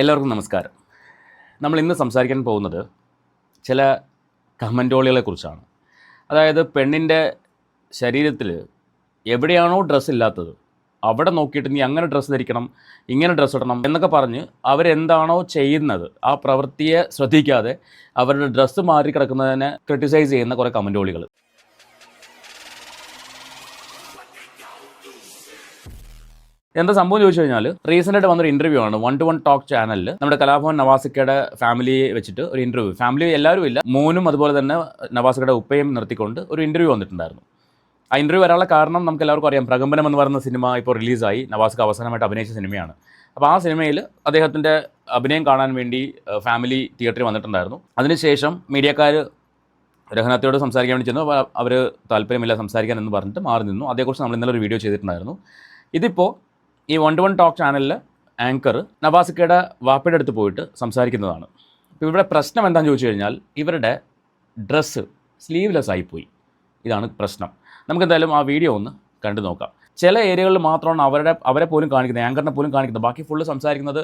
എല്ലാവർക്കും നമസ്കാരം. നമ്മൾ ഇന്ന് സംസാരിക്കാൻ പോകുന്നത് ചില കമൻറ്റോളികളെക്കുറിച്ചാണ്. അതായത് പെണ്ണിൻ്റെ ശരീരത്തിൽ എവിടെയാണോ ഡ്രസ്സ് ഇല്ലാത്തത് അവിടെ നോക്കിയിട്ട് നീ അങ്ങനെ ഡ്രസ്സ് ധരിക്കണം, ഇങ്ങനെ ഡ്രസ്സ് ഇടണം എന്നൊക്കെ പറഞ്ഞ് അവരെന്താണോ ചെയ്യുന്നത് ആ പ്രവൃത്തിയെ ശ്രദ്ധിക്കാതെ അവരുടെ ഡ്രസ്സ് മാറി കിടക്കുന്നതിനെ ക്രിട്ടിസൈസ് ചെയ്യുന്ന കുറേ കമൻറ്റോളികൾ. എന്താ സംഭവം ചോദിച്ചു കഴിഞ്ഞാൽ, റീസെൻ്റായിട്ട് വന്നൊരു ഇൻ്റർവ്യൂ ആണ് 1-to-1 ടോക്ക് ചാനലിൽ നമ്മുടെ കലാഭവൻ നവാസിക്കയുടെ ഫാമിലിയെ വെച്ചിട്ട് ഒരു ഇൻ്റർവ്യൂ. ഫാമിലി എല്ലാവരും ഇല്ല, മോനും അതുപോലെ തന്നെ നവാസിക്കയുടെ ഉപ്പയും നിർത്തിക്കൊണ്ട് ഒരു ഇൻ്റർവ്യൂ വന്നിട്ടുണ്ടായിരുന്നു. ആ ഇൻ്റർവ്യൂ വരാനുള്ള കാരണം നമുക്ക് എല്ലാവർക്കും അറിയാം. പ്രകമ്പനം എന്ന് പറയുന്ന സിനിമ ഇപ്പോൾ റിലീസായി. നവാസിക്ക അവസാനമായിട്ട് അഭിനയിച്ച സിനിമയാണ്. അപ്പോൾ ആ സിനിമയിൽ അദ്ദേഹത്തിൻ്റെ അഭിനയം കാണാൻ വേണ്ടി ഫാമിലി തിയേറ്ററിൽ വന്നിട്ടുണ്ടായിരുന്നു. അതിനുശേഷം മീഡിയക്കാർ രഹനത്തോട് സംസാരിക്കാൻ വേണ്ടി ചെന്നു. അവർ താല്പര്യമില്ല സംസാരിക്കാൻ എന്ന് പറഞ്ഞിട്ട് മാറി നിന്നു. അതേക്കുറിച്ച് നമ്മൾ ഇന്നലെ ഒരു വീഡിയോ ചെയ്തിട്ടുണ്ടായിരുന്നു. ഇതിപ്പോൾ ഈ 1-to-1 ടോക്ക് ചാനലിൽ ആങ്കർ നവാസിക്കയുടെ വാപ്പയുടെ അടുത്ത് പോയിട്ട് സംസാരിക്കുന്നതാണ്. അപ്പോൾ ഇവിടെ പ്രശ്നം എന്താണെന്ന് ചോദിച്ചു കഴിഞ്ഞാൽ, ഇവരുടെ ഡ്രസ്സ് സ്ലീവ്ലെസ് ആയിപ്പോയി. ഇതാണ് പ്രശ്നം. നമുക്കെന്തായാലും ആ വീഡിയോ ഒന്ന് കണ്ടു നോക്കാം. ചില ഏരിയകളിൽ മാത്രമാണ് അവരെ പോലും കാണിക്കുന്നത്, ആങ്കറിനെ പോലും കാണിക്കുന്നത്. ബാക്കി ഫുള്ള് സംസാരിക്കുന്നത്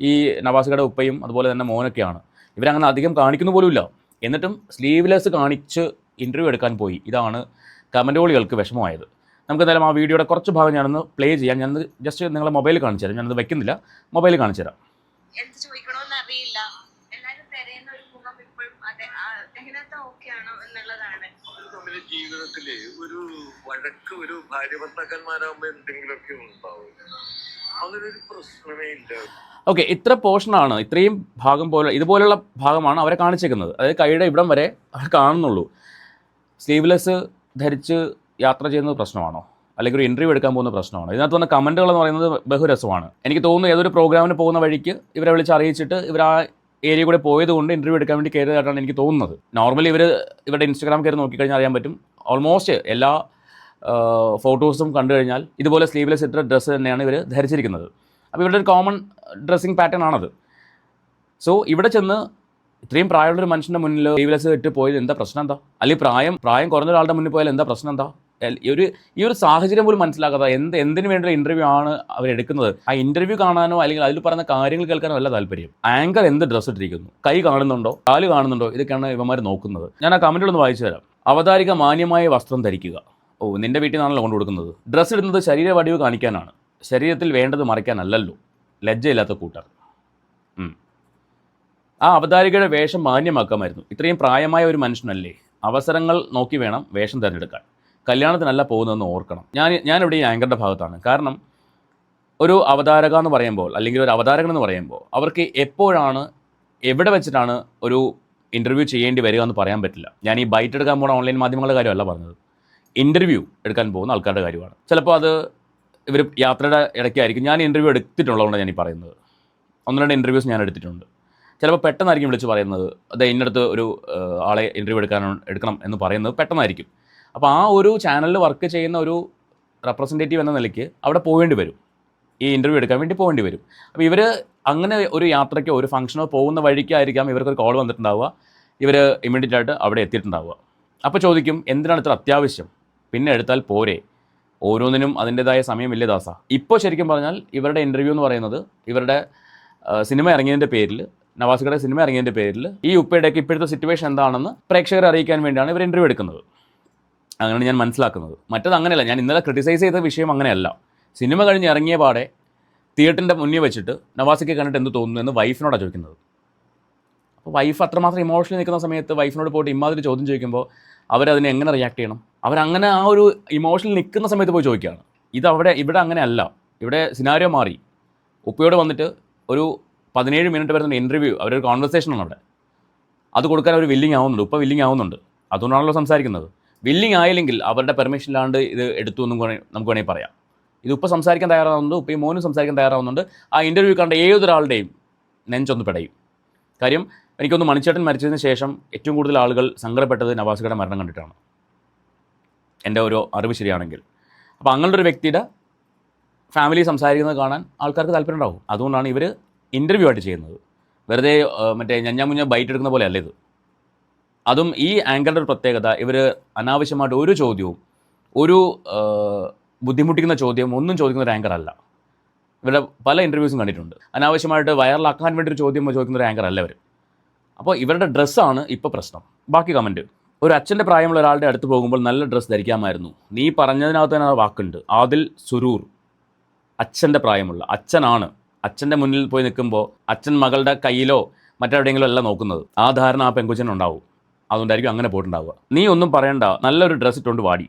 ഈ നവാസിക്കയുടെ ഉപ്പയും അതുപോലെ തന്നെ മോനൊക്കെയാണ്. ഇവരങ്ങനെ അധികം കാണിക്കുന്നു പോലുമില്ല. എന്നിട്ടും സ്ലീവ്ലെസ് കാണിച്ച് ഇൻ്റർവ്യൂ എടുക്കാൻ പോയി. ഇതാണ് കമൻറ്റോളികൾക്ക് വിഷമമായത്. നമുക്കെന്തായാലും ആ വീഡിയോയുടെ കുറച്ച് ഭാഗം ഞാനൊന്ന് പ്ലേ ചെയ്യാം. ഞാനത് ജസ്റ്റ് നിങ്ങളെ മൊബൈലിൽ കാണിച്ചു തരാം. ഞാനത് വെക്കുന്നില്ല, മൊബൈലിൽ കാണിച്ചു തരാം. എന്ത് ചോദിക്കണമെന്ന് അറിയില്ല. എല്ലാരും തിരയുന്ന ഒരു മുഖം ഇപ്പോഴും ഓക്കെയാണോ എന്നുള്ളതാണ്. നമ്മുടെ ജീവിതത്തില് ഒരു വഴക്ക്, ഒരു ഭാര്യ ഭർത്താക്കന്മാരാകുമ്പോ എന്തെങ്കിലുമൊക്കെ ഉണ്ടാവും. അങ്ങനെ ഒരു പ്രശ്നമേ ഇല്ല. ഓക്കെ, ഇത്ര പോർഷനാണ്, ഇത്രയും ഭാഗം പോലെ ഇതുപോലുള്ള ഭാഗമാണ് അവരെ കാണിച്ചേക്കുന്നത്. അതായത് കൈയുടെ ഇവിടം വരെ അവർ കാണുന്നുള്ളൂ. സ്ലീവ്ലെസ് ധരിച്ച് യാത്ര ചെയ്യുന്നത് പ്രശ്നമാണോ, അല്ലെങ്കിൽ ഒരു ഇൻ്റർവ്യൂ എടുക്കാൻ പോകുന്ന പ്രശ്നമാണോ? ഇതിനകത്ത് വന്ന കമൻറ്റുകൾ എന്ന് പറയുന്നത് ബഹുരസമാണ്. എനിക്ക് തോന്നുന്നു ഏതൊരു പ്രോഗ്രാമിന് പോകുന്ന വഴിക്ക് ഇവരെ വിളിച്ച് അറിയിച്ചിട്ട് ഇവർ ആ ഏരിയ കൂടെ പോയതുകൊണ്ട് ഇൻ്റർവ്യൂ എടുക്കാൻ വേണ്ടി കയറിയതായിട്ടാണ് എനിക്ക് തോന്നുന്നത്. നോർമലി ഇവരുടെ ഇൻസ്റ്റാഗ്രാം കയറി നോക്കിക്കഴിഞ്ഞാൽ അറിയാൻ പറ്റും. ഓൾമോസ്റ്റ് എല്ലാ ഫോട്ടോസും കണ്ടു കഴിഞ്ഞാൽ ഇതുപോലെ സ്ലീവ്ലെസ് ഇട്ട ഡ്രസ്സ് തന്നെയാണ് ഇവർ ധരിച്ചിരിക്കുന്നത്. അപ്പോൾ ഇവരുടെ ഒരു കോമൺ ഡ്രസ്സിങ് പാറ്റേൺ ആണത്. സോ ഇവിടെ ചെന്ന് ഇത്രയും പ്രായമുള്ളൊരു മനുഷ്യൻ്റെ മുന്നിൽ സ്ലീവ്ലെസ് ഇട്ട് പോയത് എന്താ പ്രശ്നം? എന്താ? അല്ലെങ്കിൽ പ്രായം കുറഞ്ഞ ഒരാളുടെ മുന്നിൽ പോയാൽ എന്താ പ്രശ്നം? എന്താ? ഈ ഒരു സാഹചര്യം പോലും മനസ്സിലാക്കാത്ത എന്തിനു വേണ്ടിയുള്ള ഇൻ്റർവ്യൂ ആണ് അവരെടുക്കുന്നത്? ആ ഇൻ്റർവ്യൂ കാണാനോ അല്ലെങ്കിൽ അതിൽ പറയുന്ന കാര്യങ്ങൾ കേൾക്കാനോ അല്ല താല്പര്യം. ആങ്കർ എന്ത് ഡ്രസ്സ് ഇട്ടിരിക്കുന്നു, കൈ കാണുന്നുണ്ടോ, കാല് കാണുന്നുണ്ടോ, ഇതൊക്കെയാണ് ഇവന്മാർ നോക്കുന്നത്. ഞാൻ ആ കമൻറ്റുകളൊന്ന് വായിച്ചു തരാം. അവതാരിക മാന്യമായ വസ്ത്രം ധരിക്കുക. നിൻ്റെ വീട്ടിൽ നിന്നാണല്ലോ കൊണ്ടു കൊടുക്കുന്നത്. ഡ്രസ്സ് ഇടുന്നത് ശരീര വടിവ് കാണിക്കാനാണ്, ശരീരത്തിൽ വേണ്ടത് മറയ്ക്കാനല്ലല്ലോ. ലജ്ജയില്ലാത്ത കൂട്ടർ. ആ അവതാരികയുടെ വേഷം മാന്യമാക്കാമായിരുന്നു. ഇത്രയും പ്രായമായ ഒരു മനുഷ്യനല്ലേ, അവസരങ്ങൾ നോക്കി വേണം വേഷം തിരഞ്ഞെടുക്കാൻ. കല്യാണത്തിനല്ല പോകുന്നതെന്ന് ഓർക്കണം. ഞാനിവിടെ ഈ ആങ്കറുടെ ഭാഗത്താണ്. കാരണം ഒരു അവതാരക എന്ന് പറയുമ്പോൾ, അല്ലെങ്കിൽ ഒരു അവതാരകൻ എന്ന് പറയുമ്പോൾ, അവർക്ക് എപ്പോഴാണ് എവിടെ വെച്ചിട്ടാണ് ഒരു ഇൻ്റർവ്യൂ ചെയ്യേണ്ടി വരിക എന്ന് പറയാൻ പറ്റില്ല. ഞാൻ ഈ ബൈറ്റ് എടുക്കാൻ പോകുന്ന ഓൺലൈൻ മാധ്യമങ്ങളുടെ കാര്യമല്ല പറഞ്ഞത്, ഇൻ്റർവ്യൂ എടുക്കാൻ പോകുന്ന ആൾക്കാരുടെ കാര്യമാണ്. ചിലപ്പോൾ അത് ഇവർ യാത്രയുടെ ഇടയ്ക്കായിരിക്കും. ഞാൻ ഇൻ്റർവ്യൂ എടുത്തിട്ടുള്ളതുകൊണ്ട് ഞാൻ ഈ പറയുന്നത്. 1-2 ഇൻ്റർവ്യൂസ് ഞാൻ എടുത്തിട്ടുണ്ട്. ചിലപ്പോൾ പെട്ടെന്നായിരിക്കും വിളിച്ച് പറയുന്നത്, അത് ഇന്നടുത്ത് ഒരു ആളെ ഇൻ്റർവ്യൂ എടുക്കണം എന്ന് പറയുന്നത് പെട്ടെന്നായിരിക്കും. അപ്പോൾ ആ ഒരു ചാനലിൽ വർക്ക് ചെയ്യുന്ന ഒരു റെപ്രസെൻറ്റേറ്റീവ് എന്ന നിലയ്ക്ക് അവിടെ പോകേണ്ടി വരും, ഈ ഇൻ്റർവ്യൂ എടുക്കാൻ വേണ്ടി പോകേണ്ടി വരും. അപ്പോൾ ഇവർ അങ്ങനെ ഒരു യാത്രയ്ക്കോ ഒരു ഫംഗ്ഷനോ പോകുന്ന വഴിക്കായിരിക്കാം ഇവർക്കൊരു കോൾ വന്നിട്ടുണ്ടാവുക. ഇവർ ഇമ്മീഡിയറ്റ് ആയിട്ട് അവിടെ എത്തിയിട്ടുണ്ടാവുക. അപ്പോൾ ചോദിക്കും, എന്തിനാണ് ഇത്ര അത്യാവശ്യം, പിന്നെ എടുത്താൽ പോരെ, ഓരോന്നിനും അതിൻ്റേതായ സമയമില്ലേ ദാസ. ഇപ്പോൾ ശരിക്കും പറഞ്ഞാൽ ഇവരുടെ ഇൻ്റർവ്യൂ എന്ന് പറയുന്നത് ഇവരുടെ സിനിമ ഇറങ്ങിയതിൻ്റെ പേരിൽ, നവാസിക്കയുടെ സിനിമ ഇറങ്ങിയതിൻ്റെ പേരിൽ ഈ ഉപ്പയുടെയൊക്കെ ഇപ്പോഴത്തെ സിറ്റുവേഷൻ എന്താണെന്ന് പ്രേക്ഷകരെ അറിയിക്കാൻ വേണ്ടിയാണ് ഇവർ ഇൻ്റർവ്യൂ എടുക്കുന്നത്. അങ്ങനെയാണ് ഞാൻ മനസ്സിലാക്കുന്നത്. മറ്റത് അങ്ങനെയല്ല. ഞാൻ ഇന്നലെ ക്രിട്ടിസൈസ് ചെയ്ത വിഷയം അങ്ങനെയല്ല. സിനിമ കഴിഞ്ഞ് ഇറങ്ങിയ പാടെ തിയേറ്ററിൻ്റെ മുന്നിൽ വെച്ചിട്ട് നവാസിക്ക് കണ്ടിട്ട് എന്ത് തോന്നുന്നു എന്ന് വൈഫിനോടാണ് ചോദിക്കുന്നത്. അപ്പോൾ വൈഫ് അത്രമാത്രം ഇമോഷണലി നിൽക്കുന്ന സമയത്ത് വൈഫിനോട് പോയിട്ട് ഇമാതിരി ചോദ്യം ചോദിക്കുമ്പോൾ അവരതിനെ എങ്ങനെ റിയാക്ട് ചെയ്യണം? അവരങ്ങനെ ആ ഒരു ഇമോഷണൽ നിൽക്കുന്ന സമയത്ത് പോയി ചോദിക്കുകയാണ്. ഇവിടെ അങ്ങനെ അല്ല. ഇവിടെ സിനാരിയോ മാറി. ഉപ്പയോട് വന്നിട്ട് ഒരു 17 മിനിറ്റ് വരുന്ന ഇൻ്റർവ്യൂ, അവരൊരു കോൺവെർസേഷനാണ് അവിടെ. അത് കൊടുക്കാൻ അവർ വില്ലിങ് ആവുന്നുണ്ട്, ഉപ്പ വില്ലിങ് ആവുന്നുണ്ട്. അതുകൊണ്ടാണല്ലോ സംസാരിക്കുന്നത്. വില്ലിങ് ആയില്ലെങ്കിൽ അവരുടെ പെർമിഷൻ ഇല്ലാണ്ട് ഇത് എടുത്തു എന്നും നമുക്ക് വേണമെങ്കിൽ പറയാം. ഇത് ഉപ്പ സംസാരിക്കാൻ തയ്യാറാവുന്നുണ്ട്, ഉപ്പയും മോനും സംസാരിക്കാൻ തയ്യാറാവുന്നുണ്ട്. ആ ഇൻ്റർവ്യൂ കണ്ട ഏതൊരാളുടെയും നെഞ്ചൊന്ന് പിടയും. കാര്യം എനിക്കൊന്ന് മണിച്ചേട്ടൻ മരിച്ചതിന് ശേഷം ഏറ്റവും കൂടുതൽ ആളുകൾ സങ്കടപ്പെട്ടത് നവാസിക്കയുടെ മരണം കണ്ടിട്ടാണ്, എൻ്റെ ഒരു അറിവ് ശരിയാണെങ്കിൽ. അപ്പോൾ അങ്ങനൊരു വ്യക്തിയുടെ ഫാമിലി സംസാരിക്കുന്നത് കാണാൻ ആൾക്കാർക്ക് താല്പര്യം ഉണ്ടാവും. അതുകൊണ്ടാണ് ഇവർ ഇൻ്റർവ്യൂ ആയിട്ട് ചെയ്യുന്നത്. വെറുതെ മറ്റേ ഞഞ്ഞാമുഞ്ഞ ബൈറ്റ് എടുക്കുന്ന പോലെ അല്ല ഇത്. അതും ഈ ആങ്കറുടെ ഒരു പ്രത്യേകത, ഇവർ അനാവശ്യമായിട്ട് ഒരു ചോദ്യവും, ഒരു ബുദ്ധിമുട്ടിക്കുന്ന ചോദ്യം ഒന്നും ചോദിക്കുന്ന ഒരു ആങ്കർ അല്ല. ഇവരുടെ പല ഇൻ്റർവ്യൂസും കണ്ടിട്ടുണ്ട്. അനാവശ്യമായിട്ട് വൈറലാക്കാൻ വേണ്ടി ഒരു ചോദ്യം ചോദിക്കുന്ന ഒരു ആങ്കർ അല്ല അവർ. അപ്പോൾ ഇവരുടെ ഡ്രസ്സാണ് ഇപ്പോൾ പ്രശ്നം. ബാക്കി കമൻറ്റ്, ഒരു അച്ഛൻ്റെ പ്രായമുള്ള ഒരാളുടെ അടുത്ത് പോകുമ്പോൾ നല്ല ഡ്രസ്സ് ധരിക്കാമായിരുന്നു. നീ പറഞ്ഞതിനകത്ത് തന്നെ ആ വാക്കുണ്ട്. ആദിൽ സുരൂർ, അച്ഛൻ്റെ പ്രായമുള്ള അച്ഛനാണ്. അച്ഛൻ്റെ മുന്നിൽ പോയി നിൽക്കുമ്പോൾ അച്ഛൻ മകളുടെ കയ്യിലോ മറ്റെവിടെയെങ്കിലും അല്ല നോക്കുന്നത്. ആ ധാരണ ആ പെൺകൊച്ചിനുണ്ടാവും. അതുകൊണ്ടായിരിക്കും അങ്ങനെ പോയിട്ടുണ്ടാവുക. നീ ഒന്നും പറയണ്ട, നല്ലൊരു ഡ്രസ്സ് ഇട്ടുകൊണ്ട് വാടി.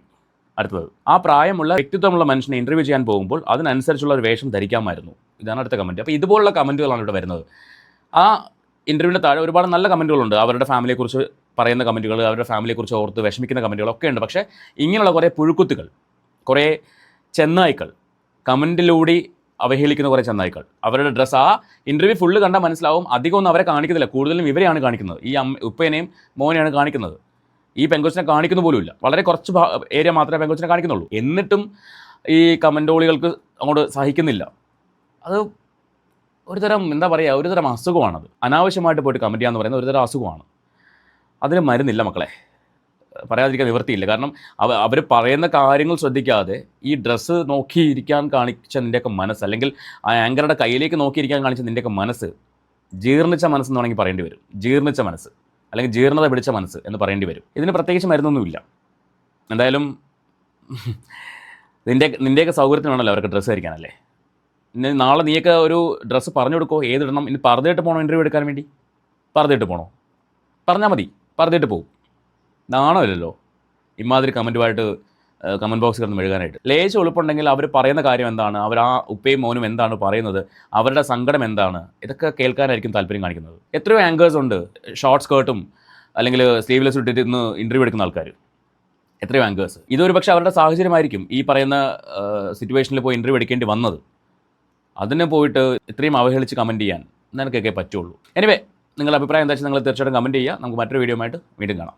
അടുത്തത്, ആ പ്രായമുള്ള വ്യക്തിത്വമുള്ള മനുഷ്യനെ ഇൻ്റർവ്യൂ ചെയ്യാൻ പോകുമ്പോൾ അതിനനുസരിച്ചുള്ള ഒരു വേഷം ധരിക്കാമായിരുന്നു. ഇതാണ് അടുത്ത കമൻറ്റ്. അപ്പോൾ ഇതുപോലുള്ള കമൻറ്റുകളാണ് ഇവിടെ വരുന്നത്. ആ ഇൻ്റർവ്യൂവിൻ്റെ താഴെ ഒരുപാട് നല്ല കമൻറ്റുകളുണ്ട്. അവരുടെ ഫാമിലിയെക്കുറിച്ച് പറയുന്ന കമൻറ്റുകൾ, അവരുടെ ഫാമിലിയെക്കുറിച്ച് ഓർത്ത് വിഷമിക്കുന്ന കമൻറ്റുകളൊക്കെ ഉണ്ട്. പക്ഷേ ഇങ്ങനെയുള്ള കുറേ പുഴുക്കുത്തുകൾ, കുറേ ചെന്നായ്ക്കൾ, കമൻറ്റിലൂടെ അവഹേളിക്കുന്ന കുറേ ചെന്നായ്ക്കൾ, അവരുടെ ഡ്രസ്സ്, ആ ഇൻ്റർവ്യൂ ഫുള്ള് കണ്ടാൽ മനസ്സിലാവും. അധികമൊന്നും അവരെ കാണിക്കുന്നില്ല, കൂടുതലും ഇവരെയാണ് കാണിക്കുന്നത്. ഈ ഉപ്പേനെയും മോനെയാണ് കാണിക്കുന്നത്. ഈ പെങ്കൊച്ചിനെ കാണിക്കുന്ന പോലുമില്ല. വളരെ കുറച്ച് ഏരിയ മാത്രമേ പെങ്കൊച്ചിനെ കാണിക്കുന്നുള്ളൂ. എന്നിട്ടും ഈ കമൻറ്റോളികൾക്ക് അങ്ങോട്ട് സഹിക്കുന്നില്ല. അത് ഒരുതരം എന്താ പറയുക, ഒരുതരം അസുഖമാണത്. അനാവശ്യമായിട്ട് പോയിട്ട് കമൻറ്റ് ചെയ്യാന്ന് പറയുന്നത് ഒരുതരം അസുഖമാണ്. അതിന് മരുന്നില്ല മക്കളെ, പറയാതിരിക്കാൻ നിവൃത്തിയില്ല. കാരണം അവർ പറയുന്ന കാര്യങ്ങൾ ശ്രദ്ധിക്കാതെ ഈ ഡ്രസ്സ് നോക്കിയിരിക്കാൻ കാണിച്ച നിൻ്റെയൊക്കെ മനസ്സ്, അല്ലെങ്കിൽ ആ ആങ്കറുടെ കയ്യിലേക്ക് നോക്കിയിരിക്കാൻ കാണിച്ച നിൻ്റെയൊക്കെ മനസ്സ് ജീർണിച്ച മനസ്സെന്ന് വേണമെങ്കിൽ പറയേണ്ടി വരും. ജീർണിച്ച മനസ്സ്, അല്ലെങ്കിൽ ജീർണത പിടിച്ച മനസ്സ് എന്ന് പറയേണ്ടി വരും. ഇതിന് പ്രത്യേകിച്ച് മരുന്നൊന്നുമില്ല. എന്തായാലും നിൻ്റെയൊക്കെ സൗകര്യത്തിന് വേണമല്ലോ അവർക്ക് ഡ്രസ്സ് ധരിക്കാനല്ലേ. ഇനി നാളെ നീയൊക്കെ ഒരു ഡ്രസ്സ് പറഞ്ഞു കൊടുക്കുമോ, ഏതിടണം. ഇനി പർദ്ദയിട്ട് പോകണോ ഇൻ്റർവ്യൂ എടുക്കാൻ വേണ്ടി? പർദ്ദയിട്ട് പോകണോ? പറഞ്ഞാൽ മതി, പർദ്ദയിട്ട് പോകും. നാണമില്ലല്ലോ ഇമാതിരി കമൻറ്റുമായിട്ട് കമൻറ്റ് ബോക്സ് കിടന്ന് മെഴുകാനായിട്ട്. ലേശം എളുപ്പമുണ്ടെങ്കിൽ അവർ പറയുന്ന കാര്യം എന്താണ്, അവർ ആ ഉപ്പയും മോനും എന്താണ് പറയുന്നത്, അവരുടെ സങ്കടം എന്താണ്, ഇതൊക്കെ കേൾക്കാനായിരിക്കും താല്പര്യം കാണിക്കുന്നത്. എത്രയോ ആങ്കേഴ്സ് ഉണ്ട് ഷോർട്ട് സ്കേർട്ടും അല്ലെങ്കിൽ സ്ലീവ്ലെസ് ഇട്ടിട്ട് ഇന്ന് ഇൻ്റർവ്യൂ എടുക്കുന്ന ആൾക്കാർ, എത്രയോ ആങ്കേഴ്സ്. ഇതൊരു പക്ഷേ അവരുടെ സാഹചര്യമായിരിക്കും ഈ പറയുന്ന സിറ്റുവേഷനിൽ പോയി ഇൻ്റർവ്യൂ എടുക്കേണ്ടി വന്നത്. അതിനെ പോയിട്ട് ഇത്രയും അവഹേളിച്ച് കമൻറ്റ് ചെയ്യാൻ നിനക്കൊക്കെ പറ്റുള്ളൂ. എനിവേ, നിങ്ങളുടെ അഭിപ്രായം എന്താ വെച്ചാൽ നിങ്ങൾ തീർച്ചയായിട്ടും കമൻറ്റ് ചെയ്യുക. നമുക്ക് മറ്റൊരു വീഡിയോ ആയിട്ട് വീണ്ടും കാണാം.